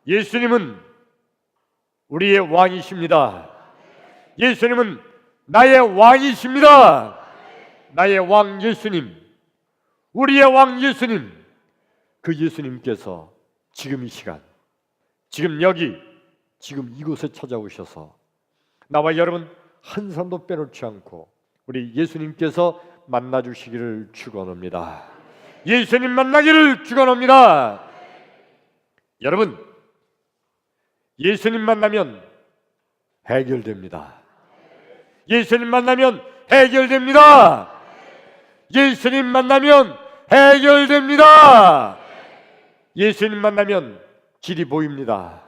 예수님은 우리의 왕이십니다. 예수님은 나의 왕이십니다. 나의 왕 예수님, 우리의 왕 예수님, 그 예수님께서 지금 이 시간, 지금 여기, 지금 이곳에 찾아오셔서 나와 여러분 한 사람도 빼놓지 않고 우리 예수님께서 만나주시기를 축원합니다. 예수님 만나기를 축원합니다. 여러분, 예수님 만나면 해결됩니다. 예수님 만나면 해결됩니다. 예수님 만나면 해결됩니다. 예수님 만나면 길이 보입니다.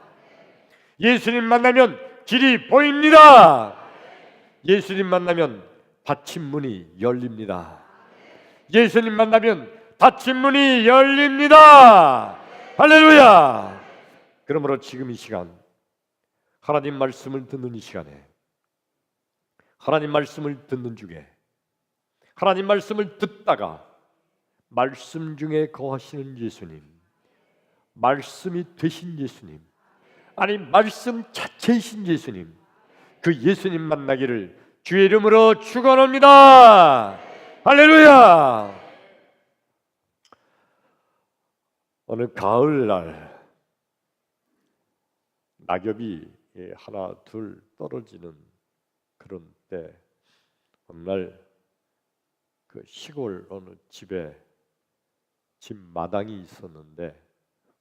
예수님 만나면 길이 보입니다. 예수님 만나면 닫힌 문이 열립니다. 예수님 만나면 닫힌 문이 열립니다. 할렐루야. 그러므로 지금 이 시간, 하나님 말씀을 듣는 이 시간에, 하나님 말씀을 듣는 중에, 하나님 말씀을 듣다가 말씀 중에 거하시는 예수님, 말씀이 되신 예수님, 아니 말씀 자체이신 예수님, 그 예수님 만나기를 주의 이름으로 축원합니다. 할렐루야. 어느 가을날 낙엽이 하나 둘 떨어지는 그런 때 어느 날 그 시골 어느 집에 집 마당이 있었는데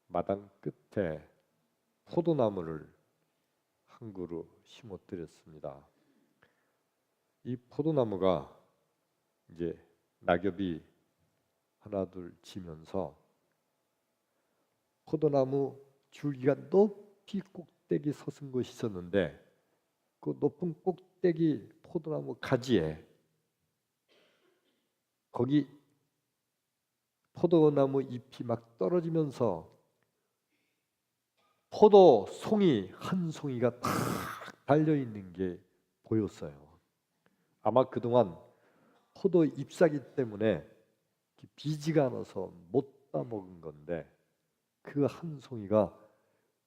마당 끝에 포도나무를 한 그루 심어드렸습니다. 이 포도나무가 이제 낙엽이 하나 둘 지면서 포도나무 줄기가 높이 꼭대기 솟은 곳이 있었는데 그 높은 꼭대기 포도나무 가지에 거기 포도나무 잎이 막 떨어지면서 포도 송이 한 송이가 탁 달려있는 게 보였어요. 아마 그동안 포도 잎사귀 때문에 비지가 않아서 못 따먹은 건데 그 한 송이가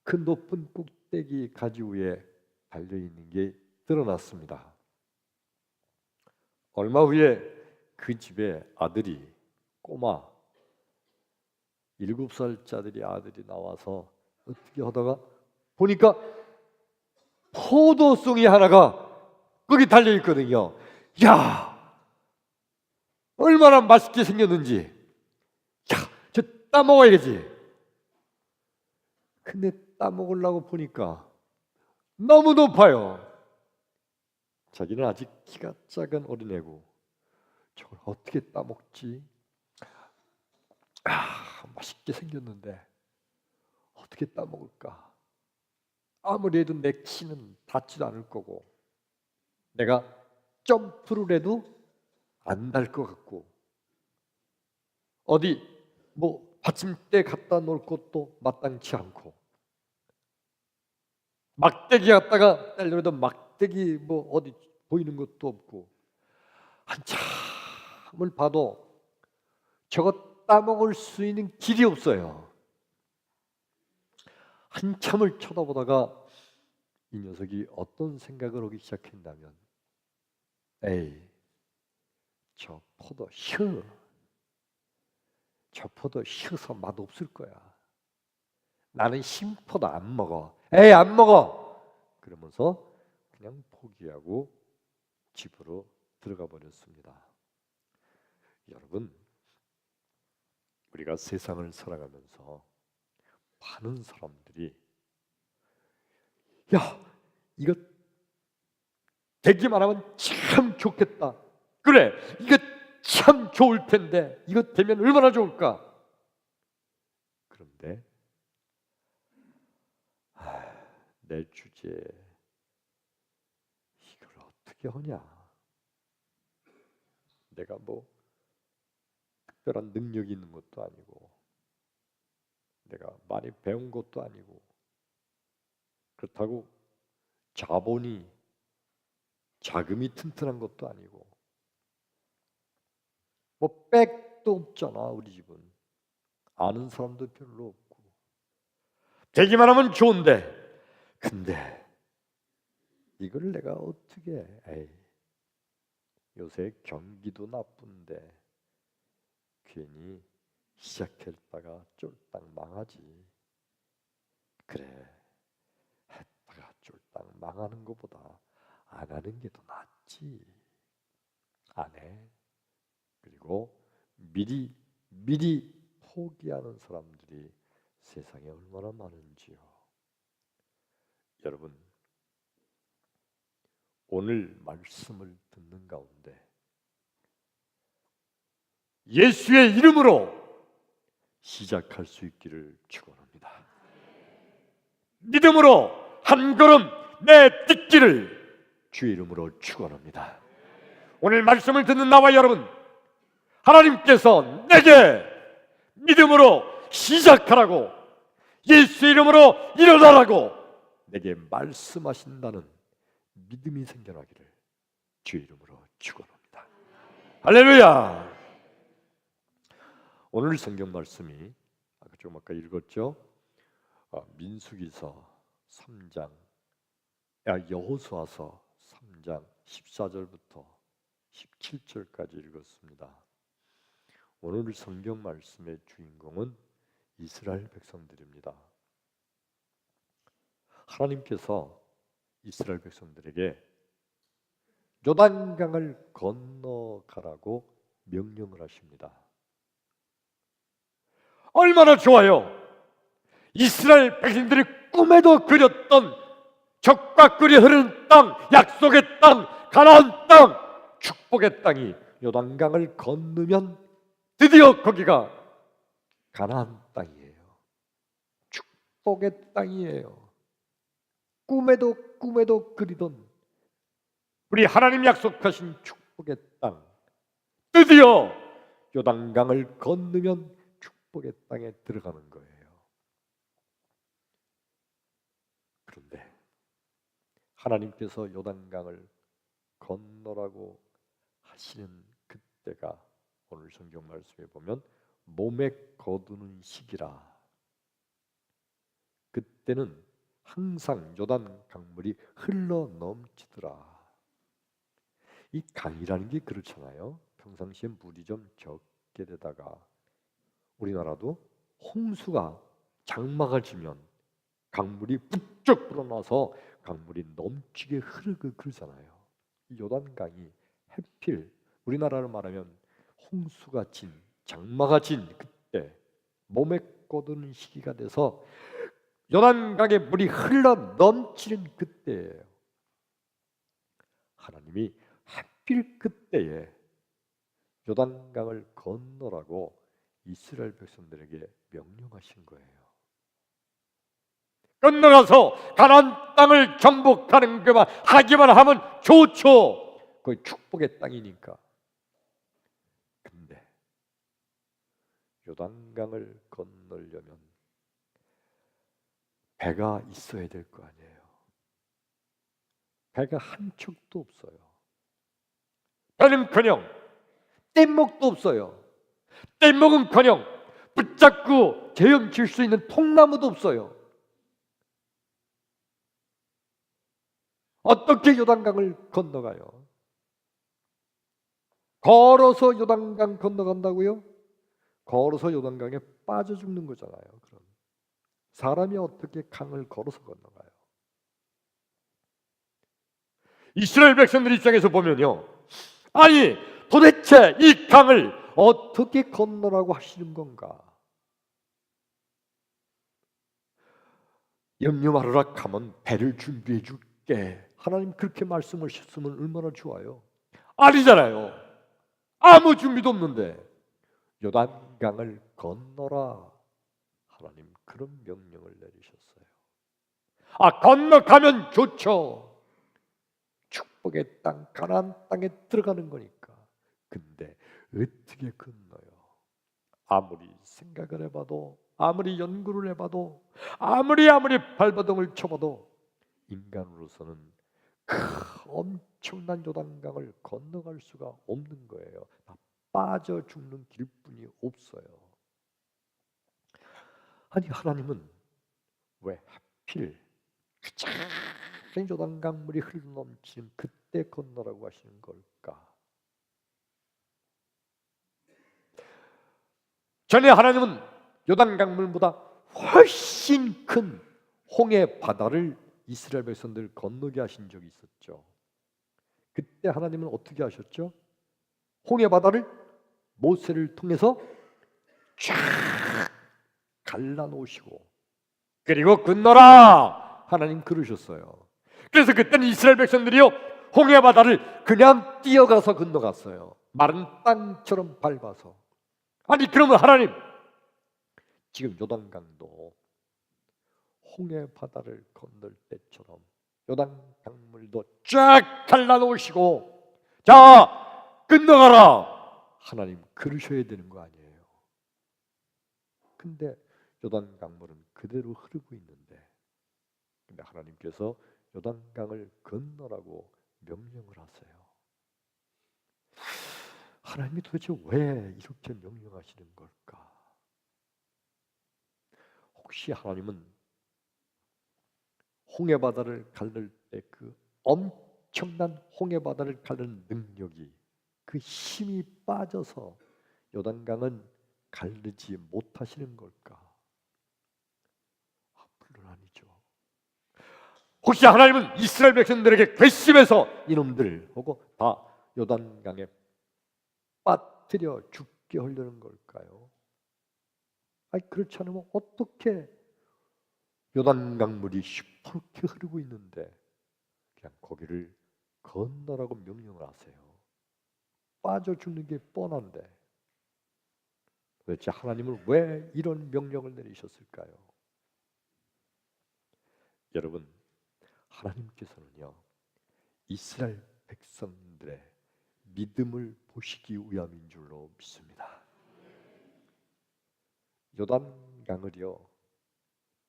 그 높은 꼭대기 가지 위에 달려있는 게 드러났습니다. 얼마 후에 그 집에 아들이, 꼬마 7살짜리 아들이 나와서 어떻게 하다가 보니까 포도송이 하나가 거기 달려있거든요. 야, 얼마나 맛있게 생겼는지, 야, 저 따먹어야지. 근데 따먹으려고 보니까 너무 높아요. 자기는 아직 키가 작은 어린애고 저걸 어떻게 따먹지? 맛있게 생겼는데 어떻게 따먹을까? 아무리 해도 내 키는 닿지도 않을 거고 내가 점프를 해도 안 닿을 것 같고 어디 뭐 받침대 갖다 놓을 것도 마땅치 않고 막대기 갖다가 딸려도 막대기 뭐 어디 보이는 것도 없고 한참을 봐도 저거 따먹을 수 있는 길이 없어요. 한참을 쳐다보다가 이 녀석이 어떤 생각을 하기 시작했냐면 에이, 저 포도 혀서 맛없을 거야. 나는 신포도 안 먹어. 에이, 안 먹어. 그러면서 그냥 포기하고 집으로 들어가 버렸습니다. 여러분, 우리가 세상을 살아가면서 많은 사람들이 야, 이거 되기만 하면 참 좋겠다. 그래, 이거 참 좋을 텐데 이거 되면 얼마나 좋을까? 그런데 내 주제에 이걸 어떻게 하냐? 내가 뭐 특별한 능력이 있는 것도 아니고 내가 많이 배운 것도 아니고 그렇다고 자금이 튼튼한 것도 아니고 뭐 백도 없잖아. 우리 집은 아는 사람도 별로 없고 되기만 하면 좋은데, 근데 이걸 내가 어떻게 해? 에이, 요새 경기도 나쁜데 괜히 시작했다가 쫄딱 망하지. 그래, 했다가 쫄딱 망하는 것보다 안 하는 게 더 낫지. 안 해. 그리고 미리 포기하는 사람들이 세상에 얼마나 많은지요. 여러분, 오늘 말씀을 듣는 가운데 예수의 이름으로 시작할 수 있기를 축원합니다. 믿음으로 한 걸음 내딛기를 주의 이름으로 축원합니다. 오늘 말씀을 듣는 나와 여러분, 하나님께서 내게 믿음으로 시작하라고, 예수의 이름으로 일어나라고 내게 말씀하신다는 믿음이 생겨나기를 주의 이름으로 축원합니다. 할렐루야. 오늘 성경 말씀이 조금 아까 읽었죠. 민수기서 3장, 여호수아서 3장 14절부터 17절까지 읽었습니다. 오늘 성경 말씀의 주인공은 이스라엘 백성들입니다. 하나님께서 이스라엘 백성들에게 요단강을 건너가라고 명령을 하십니다. 얼마나 좋아요. 이스라엘 백성들이 꿈에도 그렸던 적과 꿀이 흐르는 땅, 약속의 땅, 가나안 땅, 축복의 땅이 요단강을 건너면 드디어 거기가 가나안 땅이에요. 축복의 땅이에요. 꿈에도 그리던 우리 하나님 약속하신 축복의 땅, 드디어 요단강을 건너면 축복의 땅에 들어가는 거예요. 그런데 하나님께서 요단강을 건너라고 하시는 그때가 오늘 성경 말씀에 보면 몸에 거두는 시기라. 그때는 항상 요단 강물이 흘러 넘치더라. 이 강이라는 게 그렇잖아요. 평상시에 물이 좀 적게 되다가 우리나라도 홍수가 장마가 지면 강물이 부쩍 불어나서 강물이 넘치게 흐르고 그러잖아요. 이 요단강이 해필 우리나라로 말하면 홍수가 진, 장마가 진 그때 몸에 거두는 시기가 돼서 요단강에 물이 흘러 넘치는 그때예요. 하나님이 하필 그때에 요단강을 건너라고 이스라엘 백성들에게 명령하신 거예요. 건너가서 가나안 땅을 정복하는 것만 하기만 하면 좋죠. 그 축복의 땅이니까. 근데 요단강을 건너려면 배가 있어야 될 거 아니에요. 배가 한 척도 없어요. 배는커녕 뗏목도 없어요. 뗏목은커녕 붙잡고 헤엄칠 수 있는 통나무도 없어요. 어떻게 요단강을 건너가요? 걸어서 요단강 건너간다고요? 걸어서 요단강에 빠져 죽는 거잖아요. 그럼 사람이 어떻게 강을 걸어서 건너가요? 이스라엘 백성들 입장에서 보면요, 아니 도대체 이 강을 어떻게 건너라고 하시는 건가? 염려 말아라 가면 배를 준비해 줄게. 하나님 그렇게 말씀하셨으면 얼마나 좋아요. 아니잖아요. 아무 준비도 없는데 요단강을 건너라. 하나님 그런 명령을 내리셨어요. 건너가면 좋죠. 축복의 땅, 가나안 땅에 들어가는 거니까. 근데 어떻게 건너요? 아무리 생각을 해봐도, 아무리 연구를 해봐도, 아무리 발버둥을 쳐봐도 인간으로서는 엄청난 요단강을 건너갈 수가 없는 거예요. 다 빠져 죽는 길뿐이 없어요. 아니 하나님은 왜 하필 가장 요단강물이 흘러넘치는 그때 건너라고 하시는 걸까? 전에 하나님은 요단강물보다 훨씬 큰 홍해 바다를 이스라엘 백성들 건너게 하신 적이 있었죠. 그때 하나님은 어떻게 하셨죠? 홍해 바다를 모세를 통해서 쫙 갈라놓으시고 그리고 건너라 하나님 그러셨어요. 그래서 그때는 이스라엘 백성들이요 홍해 바다를 그냥 뛰어가서 건너갔어요. 마른 땅처럼 밟아서. 아니 그러면 하나님 지금 요단강도 홍해 바다를 건널 때처럼 요단강물도 쫙 갈라놓으시고 자 건너가라 하나님 그러셔야 되는 거 아니에요. 근데 요단강물은 그대로 흐르고 있는데 근데 하나님께서 요단강을 건너라고 명령을 하세요. 하나님이 도대체 왜 이렇게 명령하시는 걸까? 혹시 하나님은 홍해 바다를 가를 때 그 엄청난 홍해 바다를 가르는 능력이 그 힘이 빠져서 요단강은 가르지 못하시는 걸까? 물론 아니죠. 혹시 하나님은 이스라엘 백성들에게 괘씸해서 이놈들 하고 다 요단강에 빠뜨려 죽게 하려는 걸까요? 아니 그렇지 않으면 어떻게 요단강물이 시퍼렇게 흐르고 있는데 그냥 거기를 건너라고 명령을 하세요. 빠져 죽는 게 뻔한데 도대체 하나님은 왜 이런 명령을 내리셨을까요? 여러분 하나님께서는요 이스라엘 백성들의 믿음을 보시기 위함인 줄로 믿습니다. 요단강을요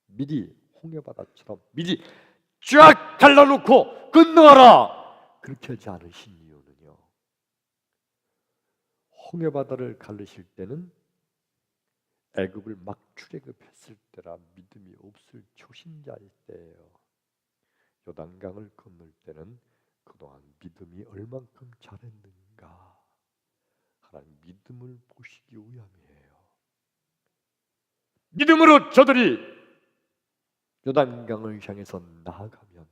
미리 홍해바다처럼 미리 쫙 갈라놓고 건너가라 그렇게 하지 않으신 이유는요 홍해바다를 가르실 때는 애굽을 막 출애굽했을 때라 믿음이 없을 초신자일 때예요. 요단강을 건널 때는 그동안 믿음이 얼만큼 잘했는가 하나님 믿음을 보시기 위함이에요. 믿음으로 저들이 요단강을 향해서 나아가면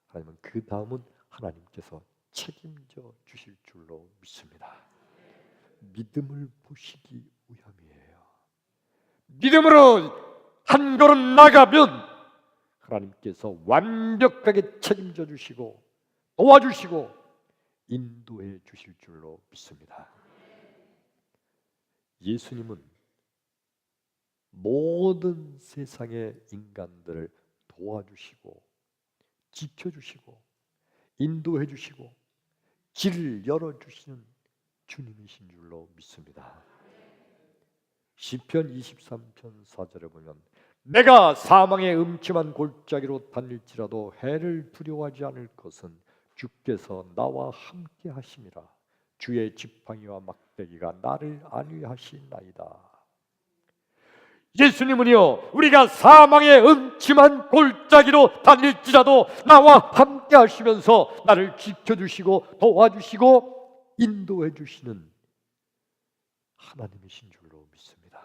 하나님은 그 다음은 하나님께서 책임져 주실 줄로 믿습니다. 믿음을 보시기 위함이에요. 믿음으로 한 걸음 나가면 하나님께서 완벽하게 책임져 주시고 도와주시고 인도해 주실 줄로 믿습니다. 예수님은 모든 세상의 인간들을 도와주시고 지켜주시고 인도해 주시고 길을 열어주시는 주님이신 줄로 믿습니다. 시편 23편 4절에 보면 내가 사망의 음침한 골짜기로 다닐지라도 해를 두려워하지 않을 것은 주께서 나와 함께 하심이라. 주의 지팡이와 막대기가 나를 안위하시나이다. 예수님은요 우리가 사망의 음침한 골짜기로 다닐지라도 나와 함께 하시면서 나를 지켜주시고 도와주시고 인도해 주시는 하나님이신 줄로 믿습니다.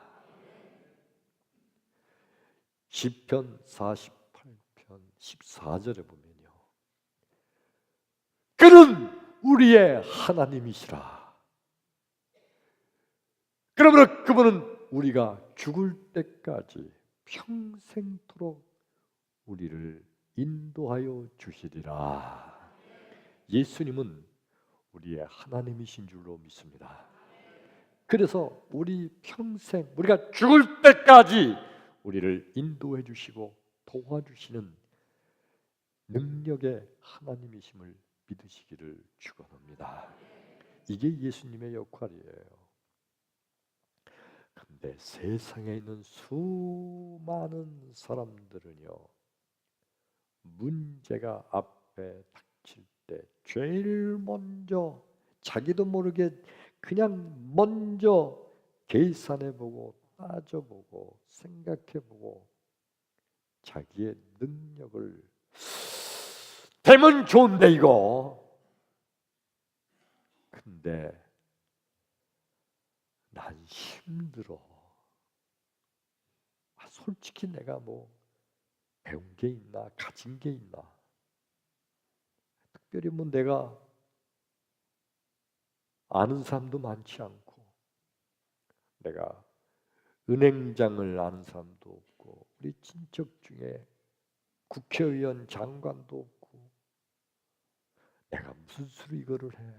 시편 48편 14절에 보면요 그는 우리의 하나님이시라. 그러므로 그분은 우리가 죽을 때까지 평생토록 우리를 인도하여 주시리라. 예수님은 우리의 하나님이신 줄로 믿습니다. 그래서 우리 평생 우리가 죽을 때까지 우리를 인도해 주시고 도와주시는 능력의 하나님이심을 믿으시기를 축원합니다. 이게 예수님의 역할이에요. 근데 세상에 있는 수많은 사람들은요 문제가 앞에 닥칠 때 제일 먼저 자기도 모르게 그냥 먼저 계산해보고 따져보고 생각해보고 자기의 능력을 되면 좋은데 이거. 근데 난 힘들어. 솔직히 내가 뭐 배운 게 있나, 가진 게 있나? 특별히 뭐 내가 아는 사람도 많지 않고, 내가 은행장을 아는 사람도 없고, 우리 친척 중에 국회의원, 장관도 없고, 내가 무슨 수로 이거를 해?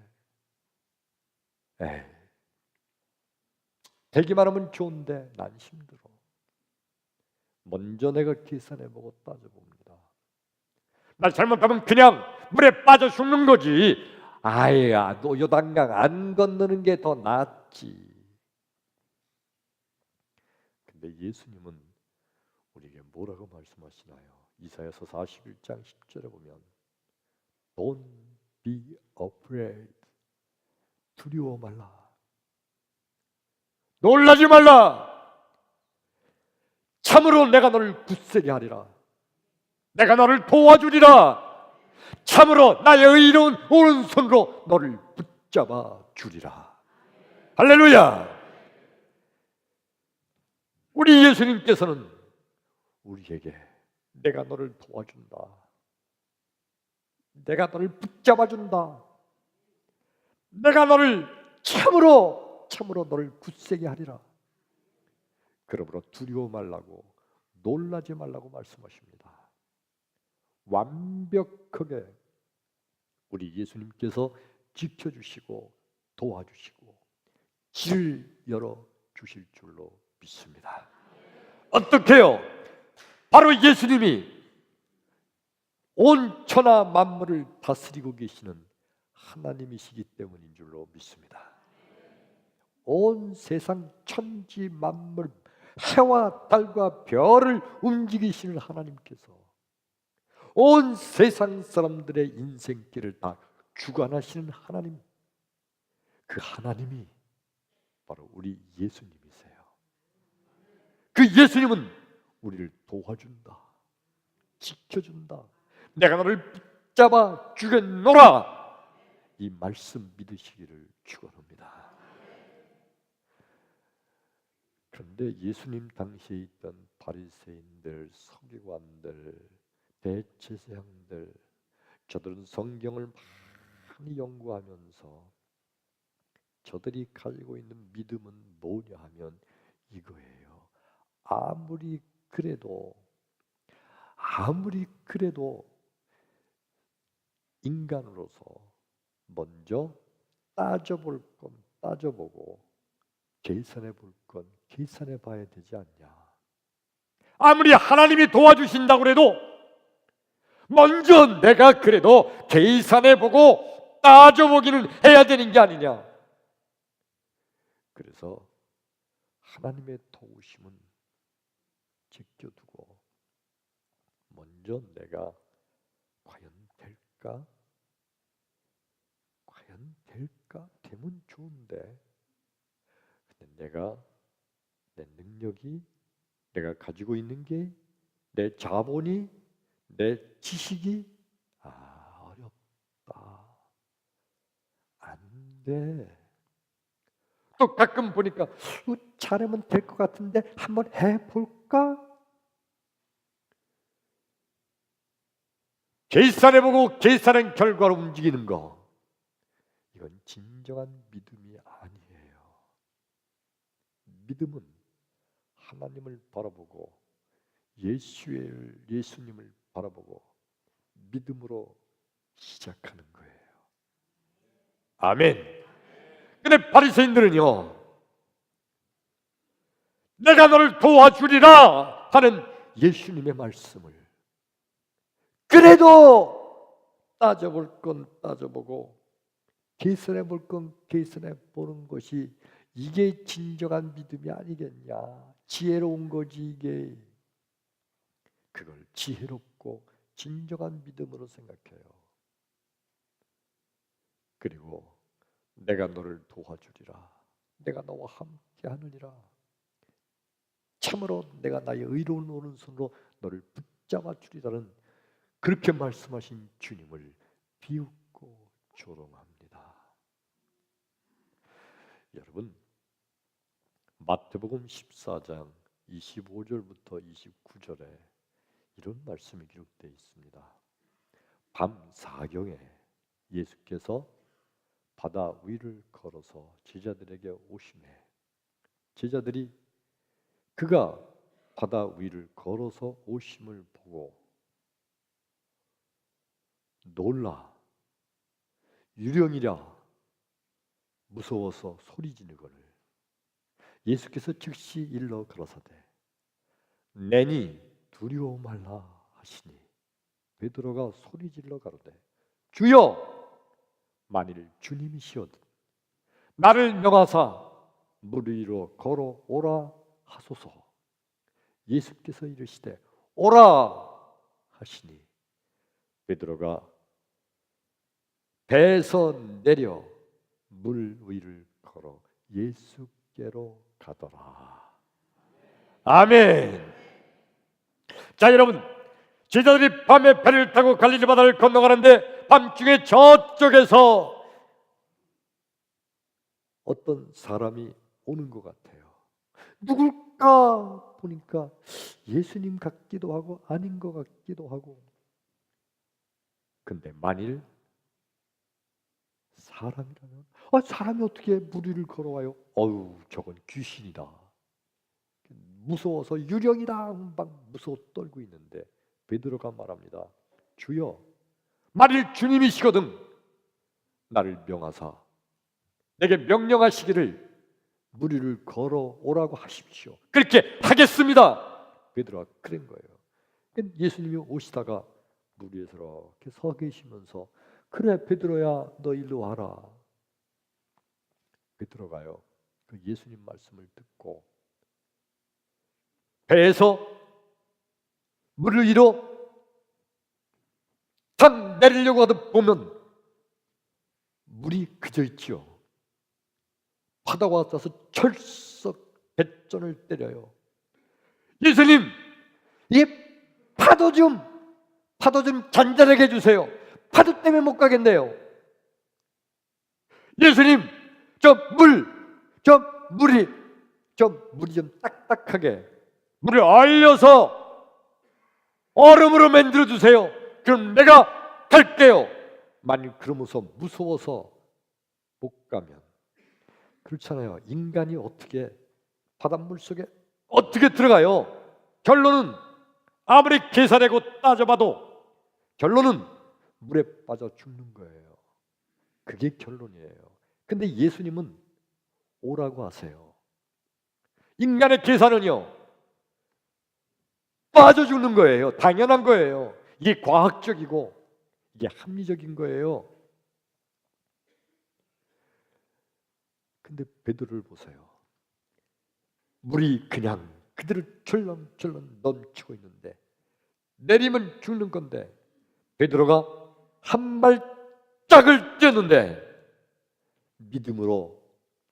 에이, 되기만 하면 좋은데 난 힘들어. 먼저 내가 계산해보고 따져봅니다. 나 잘못하면 그냥 물에 빠져 죽는 거지. 아야, 너 요단강 안 건너는 게 더 낫지. 근데 예수님은 우리에게 뭐라고 말씀하시나요? 이사야서 41장 10절에 보면 Don't be afraid. 두려워 말라. 놀라지 말라. 참으로 내가 너를 굳세게 하리라. 내가 너를 도와주리라. 참으로 나의 의로운 오른손으로 너를 붙잡아 주리라. 할렐루야. 우리 예수님께서는 우리에게 내가 너를 도와준다. 내가 너를 붙잡아 준다. 내가 너를 참으로 너를 굳세게 하리라. 그러므로 두려워 말라고, 놀라지 말라고 말씀하십니다. 완벽하게 우리 예수님께서 지켜주시고 도와주시고 길을 열어주실 줄로 믿습니다. 어떻게요? 바로 예수님이 온 천하 만물을 다스리고 계시는 하나님이시기 때문인 줄로 믿습니다. 온 세상 천지 만물, 해와 달과 별을 움직이시는 하나님께서 온 세상 사람들의 인생길을 다 주관하시는 하나님, 그 하나님이 바로 우리 예수님이세요. 그 예수님은 우리를 도와준다, 지켜준다, 내가 너를 붙잡아 주겠노라, 이 말씀 믿으시기를 축원합니다. 그런데 예수님 당시에 있던 바리새인들, 서기관들, 대제사장들, 저들은 성경을 많이 연구하면서 저들이 가지고 있는 믿음은 뭐냐 하면 이거예요. 아무리 그래도 인간으로서 먼저 따져볼 건 따져보고 계산해 볼 건 계산해 봐야 되지 않냐. 아무리 하나님이 도와주신다고 해도 먼저 내가 그래도 계산해 보고 따져보기는 해야 되는 게 아니냐. 그래서 하나님의 도우심은 제껴두고 먼저 내가 과연 될까? 되면 좋은데, 근데 내 능력이, 내가 가지고 있는 게, 내 자본이, 내 지식이 어렵다, 안 돼. 또 가끔 보니까 잘하면 될 것 같은데 한번 해볼까? 계산해보고 계산한 결과로 움직이는 거, 이건 진정한 믿음이 아니에요. 믿음은 하나님을 바라보고 예수님을 바라보고 믿음으로 시작하는 거예요. 아멘. 근데 바리새인들은요, 내가 너를 도와주리라 하는 예수님의 말씀을 그래도 따져볼 건 따져보고 계산해 볼 건 계산해 보는 것이 이게 진정한 믿음이 아니겠냐. 지혜로운 거지 이게. 그걸 지혜롭고 진정한 믿음으로 생각해요. 그리고 내가 너를 도와주리라, 내가 너와 함께 하느니라, 참으로 내가 나의 의로운 오른손으로 너를 잡아주리라는 그렇게 말씀하신 주님을 비웃고 조롱합니다. 여러분, 마태복음 14장 25절부터 29절에 이런 말씀이 기록되어 있습니다. 밤 사경에 예수께서 바다 위를 걸어서 제자들에게 오시매 제자들이 그가 바다 위를 걸어서 오심을 보고 놀라 유령이라 무서워서 소리지르거늘 예수께서 즉시 일러 가라사대 내니 두려워 말라 하시니 베드로가 소리질러 가로되 주여 만일 주님이시거든 나를 명하사 물 위로 걸어오라 하소서. 예수께서 이르시되 오라 하시니 베드로가 배에서 내려 물 위를 걸어 예수께로 가더라. 아멘. 자, 여러분, 제자들이 밤에 배를 타고 갈릴리 바다를 건너가는데 밤중에 저쪽에서 어떤 사람이 오는 것 같아요. 누굴까 보니까 예수님 같기도 하고 아닌 것 같기도 하고. 근데 만일 사람이라면 사람이 어떻게 물 위를 걸어와요? 어유, 저건 귀신이다. 무서워서 유령이다 막 무서워 떨고 있는데 베드로가 말합니다. 주여, 만일 주님이시거든 나를 명하사 내게 명령하시기를 물 위를 걸어오라고 하십시오. 그렇게 하겠습니다. 베드로가 그런 거예요. 예수님이 오시다가 물 위에서 이렇게 서 계시면서 그래 베드로야 너 일로 와라. 베드로가요 그 예수님 말씀을 듣고 배에서 물 위로 탁 내리려고 하다 보면 물이 그저 있지요. 바다가 왔다서 철썩 배전을 때려요. 예수님, 이 파도 좀 잔잔하게 해주세요. 파도 때문에 못 가겠네요. 예수님, 물이 좀 딱딱하게 물을 얼려서 얼음으로 만들어 주세요. 그럼 내가 갈게요. 만일 그러면서 무서워서 못 가면 그렇잖아요. 인간이 어떻게 바닷물 속에 어떻게 들어가요? 결론은 아무리 계산하고 따져봐도 결론은 물에 빠져 죽는 거예요. 그게 결론이에요. 근데 예수님은 오라고 하세요. 인간의 계산은요 빠져 죽는 거예요. 당연한 거예요. 이게 과학적이고 이게 합리적인 거예요. 근데 베드로를 보세요. 물이 그냥 그대로 철렁철렁 넘치고 있는데 내리면 죽는 건데 베드로가 한 발짝을 뛰었는데 믿음으로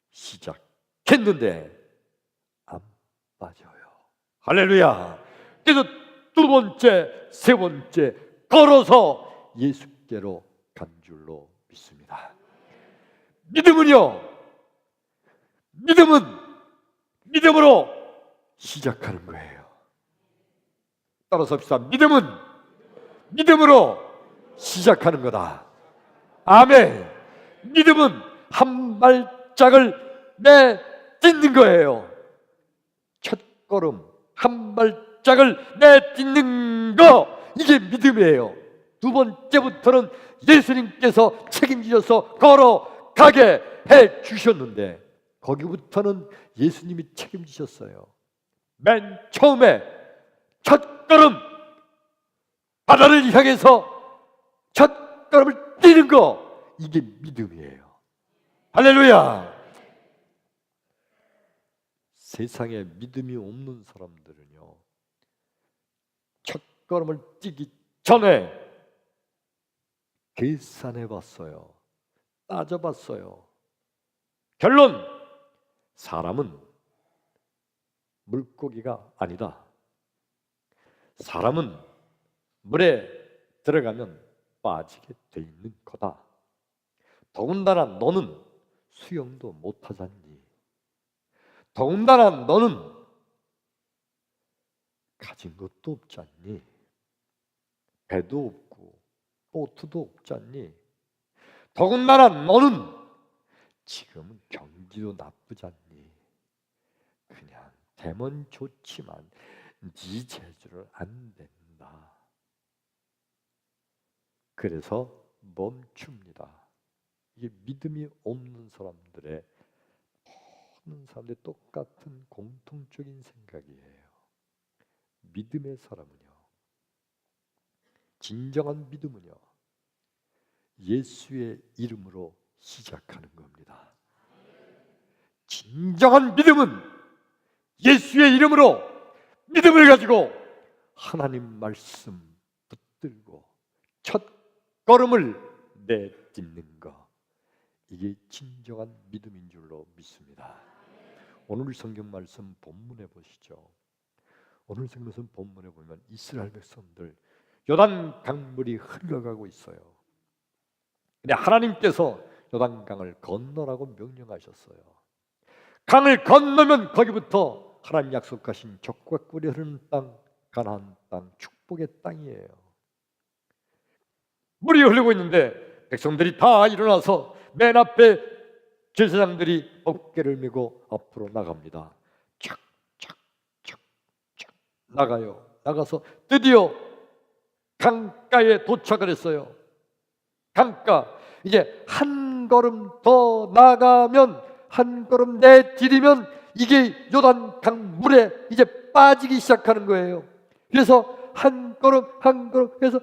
시작했는데 안 빠져요. 할렐루야. 그래서 두 번째, 세 번째 걸어서 예수께로 간 줄로 믿습니다. 믿음은 믿음으로 시작하는 거예요. 따라서 합시다. 믿음은 믿음으로 시작하는 거다. 아멘. 믿음은 한 발짝을 내딛는 거예요. 첫 걸음 한 발짝을 내딛는 거, 이게 믿음이에요. 두 번째부터는 예수님께서 책임지셔서 걸어가게 해 주셨는데 거기부터는 예수님이 책임지셨어요. 맨 처음에 첫 걸음 바다를 향해서 첫 걸음을 뛰는 거, 이게 믿음이에요. 할렐루야. 세상에 믿음이 없는 사람들은요 첫 걸음을 뛰기 전에 계산해 봤어요. 따져봤어요. 결론, 사람은 물고기가 아니다. 사람은 물에 들어가면 빠지게 돼 있는 거다. 더군다나 너는 수영도 못하잖니. 더군다나 너는 가진 것도 없잖니. 배도 없고 보트도 없잖니. 더군다나 너는 지금은 경기도 나쁘잖니. 그냥 되면 좋지만 네 재주를 안 된다. 그래서 멈춥니다. 이게 믿음이 없는 사람들의 모든 사람들의 똑같은 공통적인 생각이에요. 믿음의 사람은요, 진정한 믿음은요, 예수의 이름으로 시작하는 겁니다. 진정한 믿음은 예수의 이름으로 믿음을 가지고 하나님 말씀 붙들고 첫 걸음을 내딛는 것, 이게 진정한 믿음인 줄로 믿습니다. 오늘 성경 말씀 본문에 보시죠. 오늘 성경 말씀 본문에 보면 이스라엘 백성들 요단 강물이 흘러가고 있어요. 근데 하나님께서 요단강을 건너라고 명령하셨어요. 강을 건너면 거기부터 하나님 약속하신 젖과 꿀이 흐르는 땅, 가나안 땅, 축복의 땅이에요. 물이 흐르고 있는데 백성들이 다 일어나서 맨 앞에 제사장들이 어깨를 메고 앞으로 나갑니다. 착착착착 나가요. 나가서 드디어 강가에 도착을 했어요. 강가, 이제 한 걸음 더 나가면, 한 걸음 내디디면 이게 요단강 물에 이제 빠지기 시작하는 거예요. 그래서 한 걸음 한 걸음 해서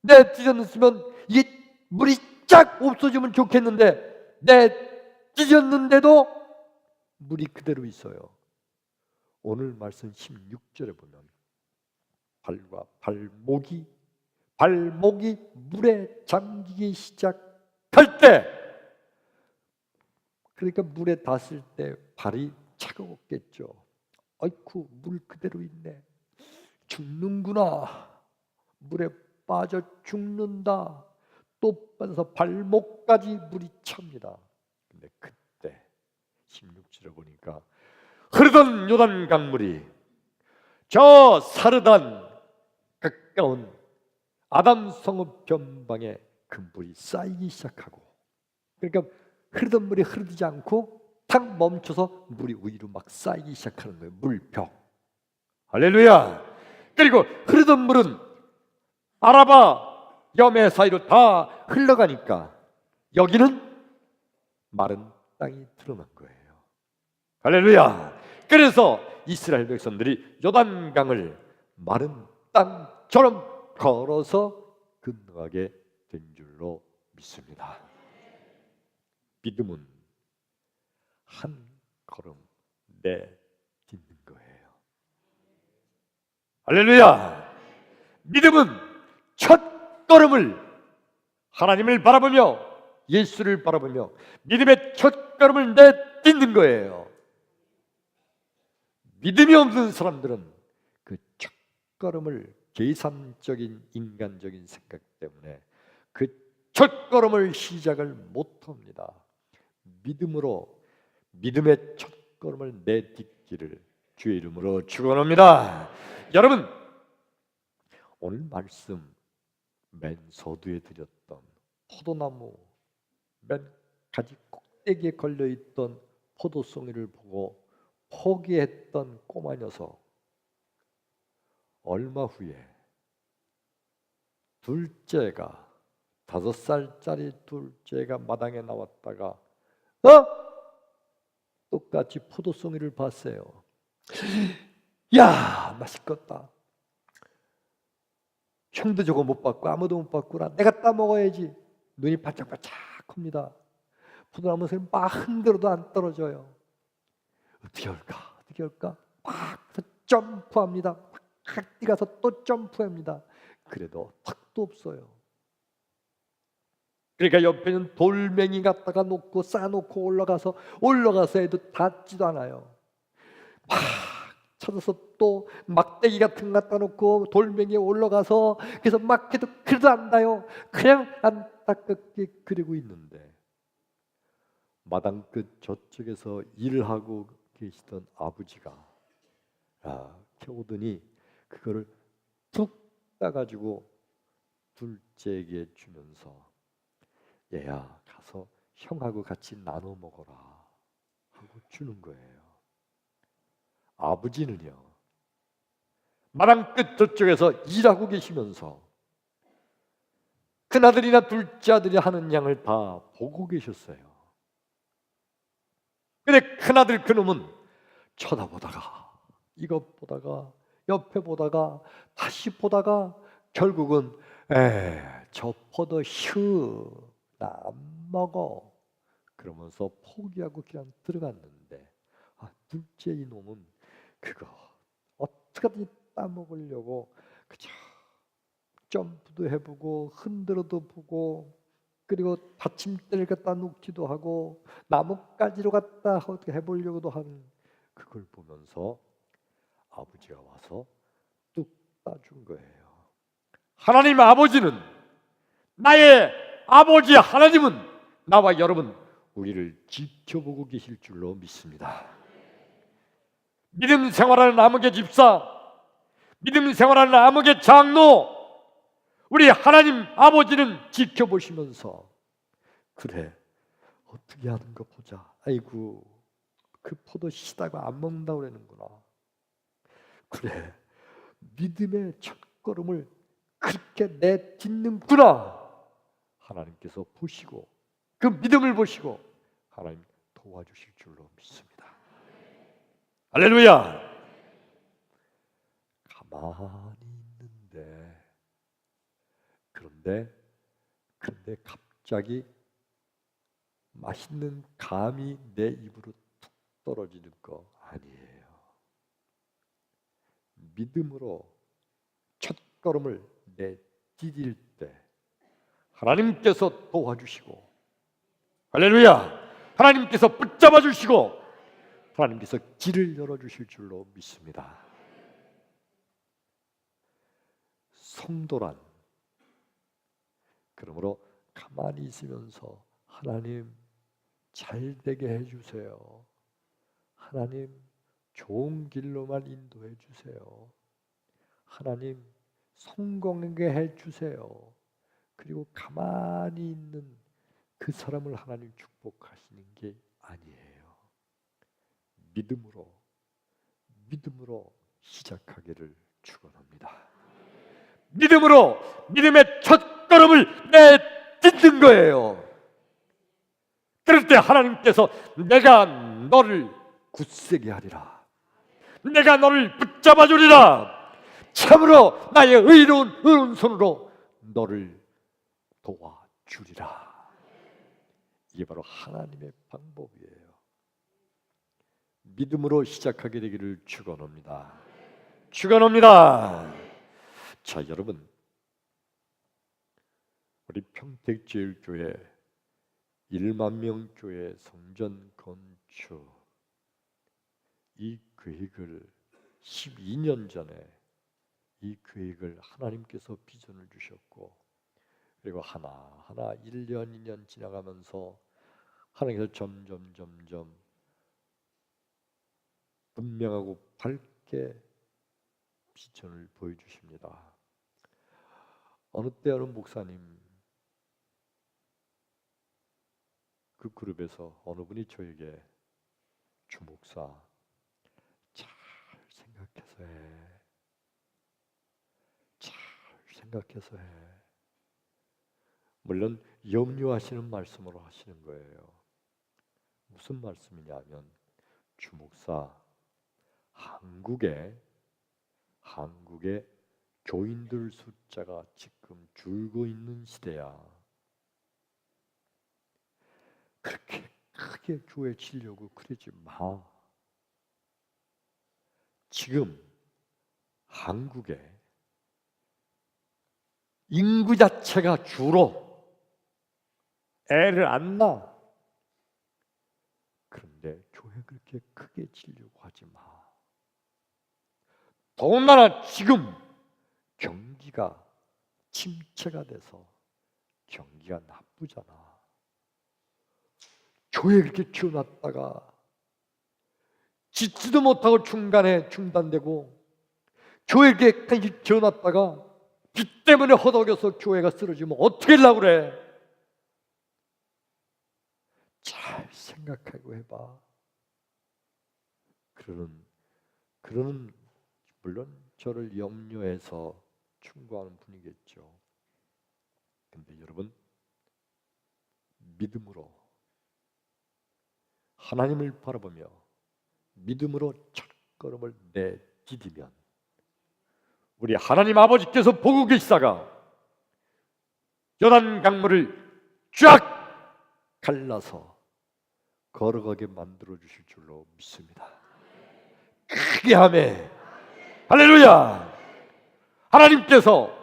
내디뎠으면 이게 물이 쫙 없어지면 좋겠는데 내디뎠는데도 물이 그대로 있어요. 오늘 말씀 16절에 보면 발과 발목이 물에 잠기기 시작할 때, 그러니까 물에 닿았을 때 발이 차가웠겠죠. 아이쿠, 물 그대로 있네. 죽는구나. 물에 빠져 죽는다. 또 빠져서 발목까지 물이 찹니다. 근데 그때 16절에 보니까 흐르던 요단 강물이 저 사르단 가까운 아담 성읍 변방에 그 물이 쌓이기 시작하고, 그러니까 흐르던 물이 흐르지 않고 탁 멈춰서 물이 위로 막 쌓이기 시작하는 거예요. 물벽. 할렐루야. 그리고 흐르던 물은 아라바 염해 사이로 다 흘러가니까 여기는 마른 땅이 드러난 거예요. 할렐루야. 그래서 이스라엘 백성들이 요단강을 마른 땅처럼 걸어서 건너가게 된 줄로 믿습니다. 믿음은 한 걸음 내딛는 거예요. 할렐루야. 믿음은 첫 걸음을 하나님을 바라보며 예수를 바라보며 믿음의 첫 걸음을 내딛는 거예요. 믿음이 없는 사람들은 그 첫 걸음을 계산적인 인간적인 생각 때문에 그 첫 걸음을 시작을 못합니다. 믿음으로 믿음의 첫 걸음을 내딛기를 주의 이름으로 축원합니다. 여러분, 오늘 말씀 맨 서두에 드렸던 포도나무 맨 가지 꼭대기에 걸려있던 포도송이를 보고 포기했던 꼬마 녀석, 얼마 후에 둘째가 5살짜리 둘째가 마당에 나왔다가 똑같이 포도송이를 봤어요. 야, 맛있겠다. 형도 저거 못 봤고 아무도 못 봤구나. 내가 따먹어야지. 눈이 바짝바짝합니다. 포도나무 선이 막 흔들어도 안 떨어져요. 어떻게 할까? 막 점프합니다. 막 뛰가서 또 점프합니다. 그래도 턱도 없어요. 그러니까 옆에 있는 돌멩이 갖다가 쌓아놓고 올라가서 해도 닿지도 않아요. 막 찾아서 또 막대기 같은 거 갖다 놓고 돌멩이에 올라가서 그래서 막 해도 그래도 안 닿아요. 그냥 안타깝게 그리고 있는데 마당 끝 저쪽에서 일을 하고 계시던 아버지가 겨우더니 그거를 툭 따가지고 둘째에게 주면서 얘야 가서 형하고 같이 나눠 먹어라 하고 주는 거예요. 아버지는요 마당 끝 저쪽에서 일하고 계시면서 큰아들이나 둘째 아들이 하는 양을 다 보고 계셨어요. 근데 큰아들 그놈은 쳐다보다가 이것 보다가 옆에 보다가 다시 보다가 결국은 저 포도휴 나 안 먹어 그러면서 포기하고 그냥 들어갔는데 둘째 이놈은 그거 어떻게든 따먹으려고 그저 점프도 해보고 흔들어도 보고 그리고 받침대를 갖다 놓기도 하고 나뭇가지로 갖다 어떻게 해보려고도 하는 그걸 보면서 아버지가 와서 뚝 따준 거예요. 하나님 아버지는 나의 아버지 하나님은 나와 여러분 우리를 지켜보고 계실 줄로 믿습니다. 믿음 생활하는 아무개 집사, 믿음 생활하는 아무개 장로, 우리 하나님 아버지는 지켜보시면서 그래 어떻게 하는 거 보자. 아이고 그 포도 시다가 안 먹는다고 그러는구나. 그래 믿음의 첫걸음을 그렇게 내딛는구나. 하나님께서 보시고 그 믿음을 보시고 하나님 도와주실 줄로 믿습니다. 할렐루야. 가만히 있는데 그런데 갑자기 맛있는 감이 내 입으로 툭 떨어지는 거 아니에요. 믿음으로 첫걸음을 내디딜 때 하나님께서 도와주시고 할렐루야 하나님께서 붙잡아 주시고 하나님께서 길을 열어주실 줄로 믿습니다. 성도란 그러므로 가만히 있으면서 하나님 잘 되게 해주세요. 하나님 좋은 길로만 인도해 주세요. 하나님 성공하게 해주세요. 그리고 가만히 있는 그 사람을 하나님 축복하시는 게 아니에요. 믿음으로 시작하기를 축원합니다. 믿음으로 믿음의 첫걸음을 내딛는 거예요. 그럴 때 하나님께서 내가 너를 굳세게 하리라. 내가 너를 붙잡아 주리라. 참으로 나의 의로운 손으로 너를 도와주리라. 이게 바로 하나님의 방법이에요. 믿음으로 시작하게 되기를 축원합니다. 축원합니다. 자, 여러분, 우리 평택제일교회 1만 명 교회 성전 건축 이 계획을 12년 전에 이 계획을 하나님께서 비전을 주셨고 그리고 하나하나 1년 2년 지나가면서 하나님께서 점점 분명하고 밝게 비전을 보여주십니다. 어느 때 어느 목사님 그 그룹에서 어느 분이 저에게 주 목사 잘 생각해서 해. 잘 생각해서 해. 물론 염려하시는 말씀으로 하시는 거예요. 무슨 말씀이냐면 주 목사 한국의 교인들 숫자가 지금 줄고 있는 시대야. 그렇게 크게 교회 치려고 그러지 마. 지금 한국에 인구 자체가 줄어 애를 안 낳아. 그런데 교회 그렇게 크게 치려고 하지 마. 더군다나 지금 경기가 침체가 돼서 경기가 나쁘잖아. 교회 그렇게 키워놨다가 짓지도 못하고 중간에 중단되고, 교회 이렇게 키워놨다가 비 때문에 허덕여서 교회가 쓰러지면 어떻게 하려고 그래? 잘 생각하고 해봐. 그러는 물론 저를 염려해서 충고하는 분이겠죠. 근데 여러분, 믿음으로 하나님을 바라보며 믿음으로 첫걸음을 내디디면 우리 하나님 아버지께서 보고 계시다가 요단 강물을 쫙 갈라서 걸어가게 만들어 주실 줄로 믿습니다. 크게 아멘. 할렐루야. 하나님께서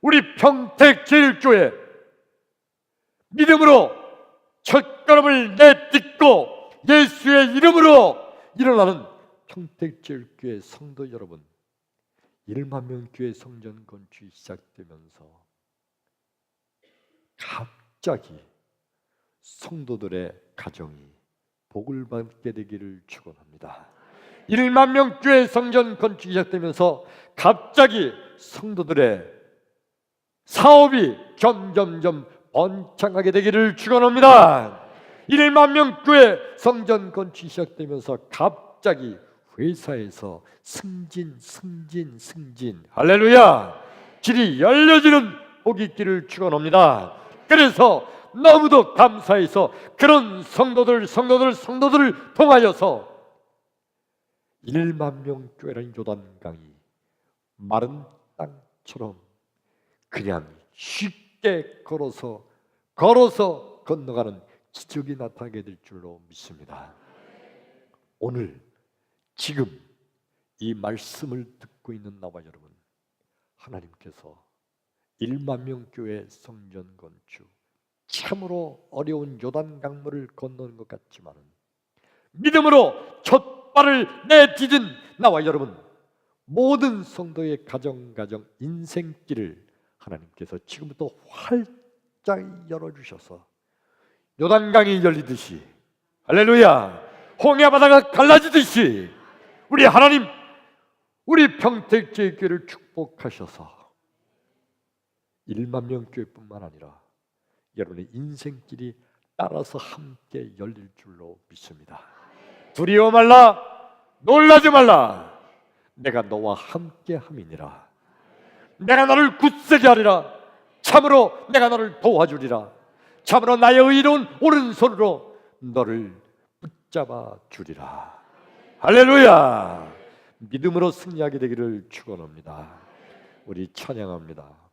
우리 평택제일교회 믿음으로 첫걸음을 내딛고 예수의 이름으로 일어나는 평택제일교회 성도 여러분, 1만 명 교회 성전 건축이 시작되면서 갑자기 성도들의 가정이 복을 받게 되기를 축원합니다. 1만 명 교회 성전 건축이 시작되면서 갑자기 성도들의 사업이 점점점 번창하게 되기를 축원합니다. 1만 명 교회 성전 건축이 시작되면서 갑자기 회사에서 승진 할렐루야, 길이 열려지는 복이 있기를 축원합니다. 그래서 너무도 감사해서 그런 성도들을 통하여서 1만 명 교회라는 요단강이 마른 땅처럼 그냥 쉽게 걸어서 건너가는 기적이 나타나게 될 줄로 믿습니다. 오늘 지금 이 말씀을 듣고 있는 나와 여러분, 하나님께서 1만 명 교회 성전 건축, 참으로 어려운 요단 강물을 건너는 것 같지만 믿음으로 첫 발을 내디딘 나와 여러분, 모든 성도의 가정 인생길을 하나님께서 지금부터 활짝 열어주셔서 요단강이 열리듯이, 할렐루야, 홍해 바다가 갈라지듯이 우리 하나님, 우리 평택제일교회를 축복하셔서 1만 명 교회뿐만 아니라 여러분의 인생길이 따라서 함께 열릴 줄로 믿습니다. 두려워 말라, 놀라지 말라, 내가 너와 함께 함이니라. 내가 너를 굳세게 하리라. 참으로 내가 너를 도와주리라. 참으로 나의 의로운 오른손으로 너를 붙잡아 주리라. 할렐루야. 믿음으로 승리하게 되기를 축원합니다. 우리 찬양합니다.